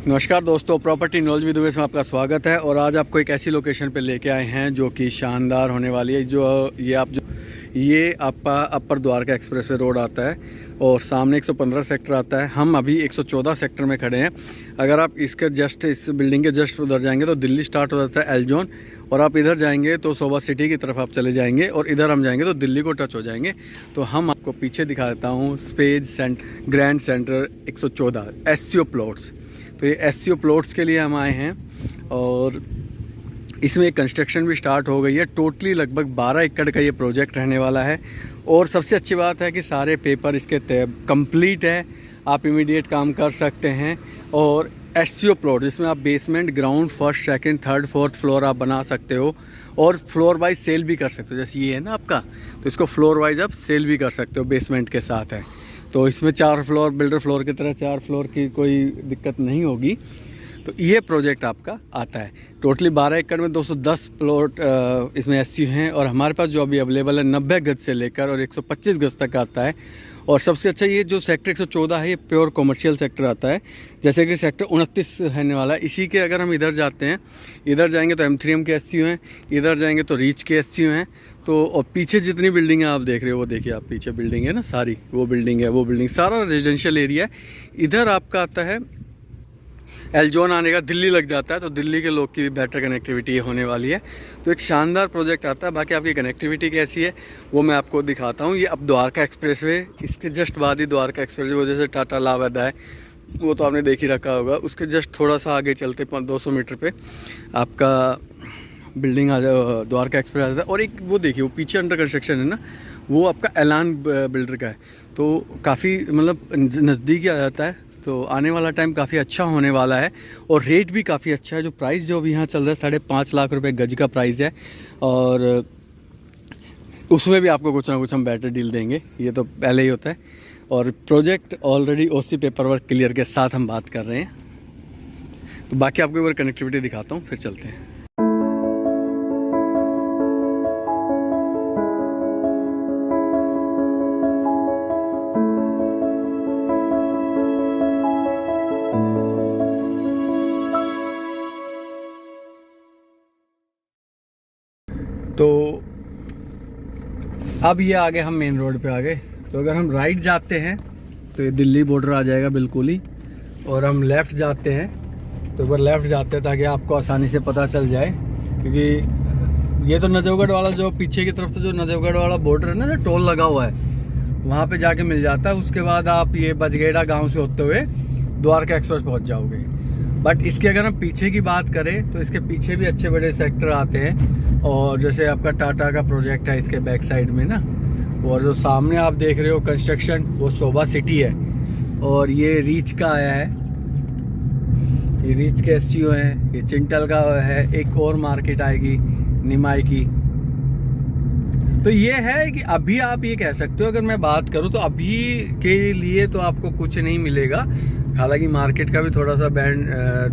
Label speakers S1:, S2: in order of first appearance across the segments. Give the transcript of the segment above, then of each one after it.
S1: नमस्कार दोस्तों, property knowledge with Umesh में आपका स्वागत है। और आज आपको एक ऐसी लोकेशन पे लेके आए हैं जो कि शानदार होने वाली है। ये आपका अपर द्वारका एक्सप्रेसवे रोड आता है और सामने 115 सेक्टर आता है। हम अभी 114 सेक्टर में खड़े हैं। अगर आप इसके जस्ट इस बिल्डिंग के जस्ट उधर जाएंगे तो दिल्ली स्टार्ट हो जाता है एल-जोन, और आप इधर जाएंगे तो सोबा सिटी की तरफ आप चले जाएंगे, और इधर हम जाएंगे तो दिल्ली को टच हो जाएंगे। तो हम आपको पीछे दिखा देता हूँ space grand centre 114 SCO plots. तो ये एससीओ प्लॉट्स के लिए हम आए हैं और इसमें कंस्ट्रक्शन भी स्टार्ट हो गई है। टोटली लगभग 12 एकड़ का ये प्रोजेक्ट रहने वाला है। और सबसे अच्छी बात है कि सारे पेपर इसके कंप्लीट है, आप इमीडिएट काम कर सकते हैं। और एससीओ प्लॉट जिसमें आप basement, ground, first, second, third, fourth floor आप बना सकते हो और फ्लोर वाइज सेल भी कर सकते हो। जैसे ये है ना आपका, तो इसको फ्लोर वाइज आप सेल भी कर सकते हो, बेसमेंट के साथ है। तो इसमें 4 फ्लोर, बिल्डर फ्लोर की तरह 4 फ्लोर की कोई दिक्कत नहीं होगी। तो ये प्रोजेक्ट आपका आता है। टोटली 12 एकड़ में 210 प्लॉट इसमें एससी हैं, और हमारे पास जो अभी अवेलेबल है 90 गज से लेकर और 125 गज तक आता है। और सबसे अच्छा ये जो सेक्टर 114 है, ये प्योर कॉमर्शियल सेक्टर आता है, जैसे कि सेक्टर 29 रहने वाला है। इसी के अगर हम इधर जाते हैं, इधर जाएंगे तो M3M के एससीयू हैं, इधर जाएंगे तो रीच के एससीयू हैं। तो और पीछे जितनी बिल्डिंग है आप देख रहे हो, वो देखिए आप पीछे बिल्डिंग है ना, सारी वो बिल्डिंग है, वो बिल्डिंग सारा रेजिडेंशियल एरिया है। इधर आपका आता है एल-जोन, आने का दिल्ली लग जाता है, तो दिल्ली के लोग की भी बेटर कनेक्टिविटी होने वाली है। तो एक शानदार प्रोजेक्ट आता है। बाकी आपकी कनेक्टिविटी कैसी है वो मैं आपको दिखाता हूँ। ये अब द्वारका एक्सप्रेसवे, इसके जस्ट बाद ही द्वारका एक्सप्रेसवे वो जैसे टाटा लावदा है, वो तो आपने देख ही रखा होगा। उसके जस्ट थोड़ा सा आगे चलते 200 मीटर पे आपका बिल्डिंग आ जाए, द्वारका एक्सप्रेस आ जाता है। और एक वो देखिए, वो पीछे अंडर कंस्ट्रक्शन है ना, वो आपका एलान बिल्डर का है। तो काफ़ी मतलब नज़दीक आ जाता है। तो आने वाला टाइम काफ़ी अच्छा होने वाला है और रेट भी काफ़ी अच्छा है। जो प्राइस जो अभी यहाँ चल रहा है 5.5 लाख रुपए गज का प्राइस है, और उसमें भी आपको कुछ ना कुछ हम बेटर डील देंगे, ये तो पहले ही होता है। और प्रोजेक्ट ऑलरेडी ओसी पेपर वर्क क्लियर के साथ हम बात कर रहे हैं। तो बाकी आपको एक बार कनेक्टिविटी दिखाता हूँ, फिर चलते हैं। तो अब ये आ गए हम मेन रोड पे आ गए। तो अगर हम राइट जाते हैं तो ये दिल्ली बॉर्डर आ जाएगा बिल्कुल ही, और हम लेफ़्ट जाते हैं तो एक बार लेफ़्ट जाते हैं ताकि आपको आसानी से पता चल जाए। क्योंकि ये तो नजफगढ़ वाला, जो पीछे की तरफ से जो नजफगढ़ वाला बॉर्डर है ना, जो टोल लगा हुआ है, वहाँ पे जाके मिल जाता है। उसके बाद आप ये बजगेड़ा गाँव से होते हुए द्वारका एक्सप्रेस पहुँच जाओगे। बट इसके अगर हम पीछे की बात करें तो इसके पीछे भी अच्छे बड़े सेक्टर आते हैं। और जैसे आपका टाटा का प्रोजेक्ट है इसके बैक साइड में ना, और जो सामने आप देख रहे हो कंस्ट्रक्शन, वो सोबा सिटी है। और ये रीच का आया है, ये रीच के एससीओ है, ये चिंटल का है। एक और मार्केट आएगी निमाई की। तो ये है कि अभी आप ये कह सकते हो, अगर मैं बात करूँ तो अभी के लिए तो आपको कुछ नहीं मिलेगा। हालांकि मार्केट का भी थोड़ा सा बैंड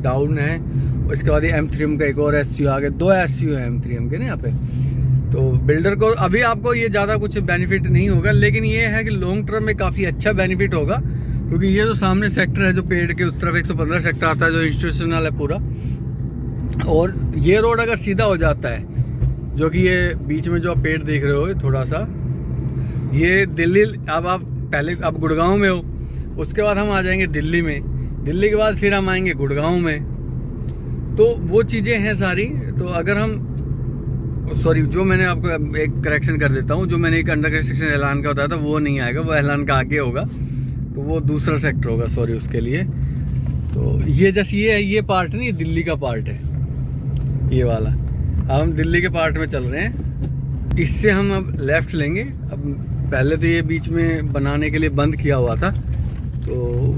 S1: डाउन है। उसके बाद ये M3M का एक और एससीओ आ गया, 2 एससीओ है M3M के ना यहाँ पे। तो बिल्डर को अभी आपको ये ज़्यादा कुछ बेनिफिट नहीं होगा, लेकिन ये है कि लॉन्ग टर्म में काफ़ी अच्छा बेनिफिट होगा। क्योंकि ये जो सामने सेक्टर है, जो पेड़ के उस तरफ 115 सेक्टर आता है, जो इंस्टीट्यूशनल है पूरा। और ये रोड अगर सीधा हो जाता है, जो कि ये बीच में जो आप पेड़ देख रहे हो थोड़ा सा, ये दिल्ली, अब आप पहले अब गुड़गांव में हो, उसके बाद हम आ जाएंगे दिल्ली में, दिल्ली के बाद फिर हम आएंगे गुड़गांव में। तो वो चीज़ें हैं सारी। तो अगर हम सॉरी, जो मैंने आपको एक करेक्शन कर देता हूँ, जो मैंने एक अंडर कंस्ट्रक्शन ऐलान का बताया था वो नहीं आएगा, वो ऐलान का आगे होगा, तो वो दूसरा सेक्टर होगा, सॉरी उसके लिए। तो ये जैसे ये पार्ट नहीं, दिल्ली का पार्ट है ये वाला। अब हम दिल्ली के पार्ट में चल रहे हैं। इससे हम अब लेफ़्ट लेंगे। अब पहले तो ये बीच में बनाने के लिए बंद किया हुआ था, तो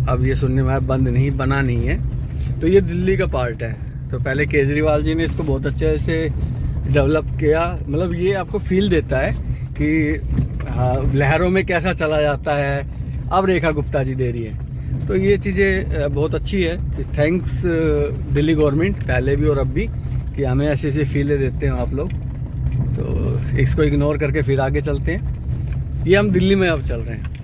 S1: अब ये सुनने में आया बंद नहीं, बना नहीं है। तो ये दिल्ली का पार्ट है। तो पहले केजरीवाल जी ने इसको बहुत अच्छे से डेवलप किया। मतलब ये आपको फील देता है कि हाँ, लहरों में कैसा चला जाता है, अब रेखा गुप्ता जी दे रही है। तो ये चीज़ें बहुत अच्छी है। थैंक्स दिल्ली गवर्नमेंट, पहले भी और अब भी, कि हमें ऐसी ऐसी फीलें देते हैं आप लोग। तो इसको इग्नोर करके फिर आगे चलते हैं। ये हम दिल्ली में अब चल रहे हैं।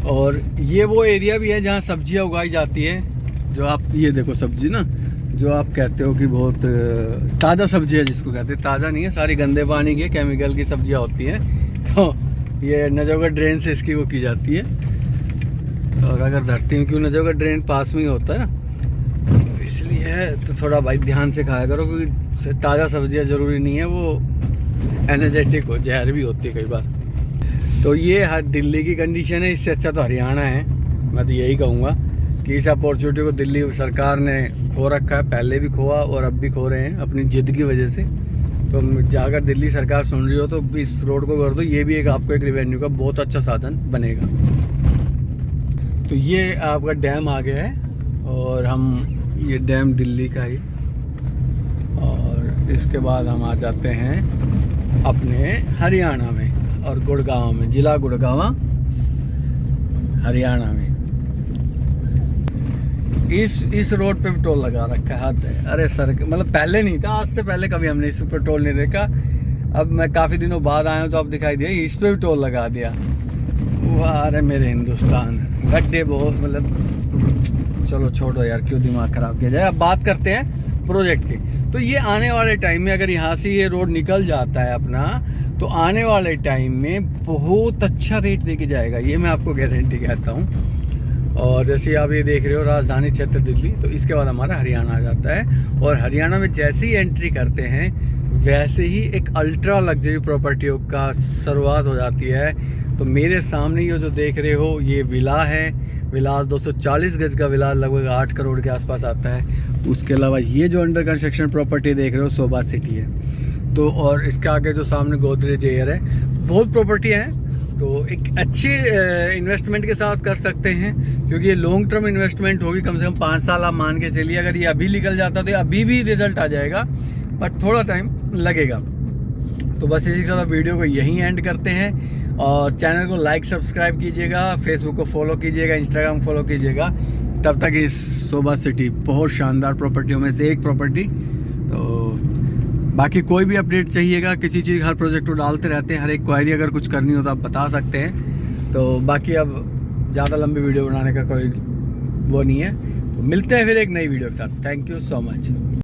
S1: और ये वो एरिया भी है जहाँ सब्जियाँ उगाई जाती हैं। जो आप ये देखो सब्जी ना, जो आप कहते हो कि बहुत ताज़ा सब्जी है, जिसको कहते हैं ताज़ा नहीं है, सारी गंदे पानी की केमिकल की सब्जियां होती हैं। तो ये नजोगढ़ ड्रेन से इसकी वो की जाती है। और अगर धरती में क्यों नजोगढ़ ड्रेन पास में ही होता है ना, तो इसलिए तो थोड़ा भाई ध्यान से खाया करो, क्योंकि ताज़ा सब्जियां ज़रूरी नहीं है वो एनर्जेटिक हो, जहर भी होती है कई बार। तो ये दिल्ली की कंडीशन है, इससे अच्छा तो हरियाणा है। मैं तो यही कहूँगा कि इस अपॉर्चुनिटी को दिल्ली सरकार ने खो रखा है, पहले भी खोआ और अब भी खो रहे हैं अपनी जिद की वजह से। तो अगर दिल्ली सरकार सुन रही हो तो इस रोड को कर दो, ये भी एक आपको एक रेवेन्यू का बहुत अच्छा साधन बनेगा। तो ये आपका डैम आ गया है, और हम ये डैम दिल्ली का ही, और इसके बाद हम आ जाते हैं अपने हरियाणा में और गुड़गांव में, जिला गुड़गांव हरियाणा में। इस रोड पे भी टोल लगा रखा है, हद है। अरे सर, मतलब पहले नहीं था, आज से पहले कभी हमने इस पर टोल नहीं देखा। अब मैं काफ़ी दिनों बाद आया हूँ तो अब दिखाई दिया, इस पे भी टोल लगा दिया। वाह, अरे मेरे हिंदुस्तान, गड्ढे बहुत, मतलब चलो छोड़ो यार, क्यों दिमाग ख़राब किया जाए। अब बात करते हैं प्रोजेक्ट की। तो ये आने वाले टाइम में अगर यहाँ से ये रोड निकल जाता है अपना, तो आने वाले टाइम में बहुत अच्छा रेट देके जाएगा, ये मैं आपको गारंटी कहता हूँ। और जैसे आप ये देख रहे हो राजधानी क्षेत्र दिल्ली, तो इसके बाद हमारा हरियाणा आ जाता है। और हरियाणा में जैसे ही एंट्री करते हैं वैसे ही एक अल्ट्रा लग्जरी प्रॉपर्टियों का शुरुआत हो जाती है। तो मेरे सामने ये जो देख रहे हो ये विला है, विलास 240 गज का विला लगभग 8 करोड़ के आसपास आता है। उसके अलावा ये जो अंडर कंस्ट्रक्शन प्रॉपर्टी देख रहे हो शोभा सिटी है। तो और इसके आगे जो सामने गोदरेज एयर है, बहुत प्रॉपर्टी है। तो एक अच्छी इन्वेस्टमेंट के साथ कर सकते हैं, क्योंकि ये लॉन्ग टर्म इन्वेस्टमेंट होगी, कम से कम 5 साल आप मान के चलिए। अगर ये अभी निकल जाता तो अभी भी रिजल्ट आ जाएगा, बट थोड़ा टाइम लगेगा। तो बस इसी के साथ वीडियो को यहीं एंड करते हैं। और चैनल को लाइक सब्सक्राइब कीजिएगा, फेसबुक को फॉलो कीजिएगा, इंस्टाग्राम फॉलो कीजिएगा। तब तक इस शोभा सिटी बहुत शानदार प्रॉपर्टियों में से एक प्रॉपर्टी। तो बाकी कोई भी अपडेट चाहिएगा किसी चीज़, हर प्रोजेक्ट को डालते रहते हैं। हर एक क्वायरी अगर कुछ करनी हो तो आप बता सकते हैं। तो बाकी अब ज़्यादा लंबी वीडियो बनाने का कोई वो नहीं है। तो मिलते हैं फिर एक नई वीडियो के साथ। Thank you so much.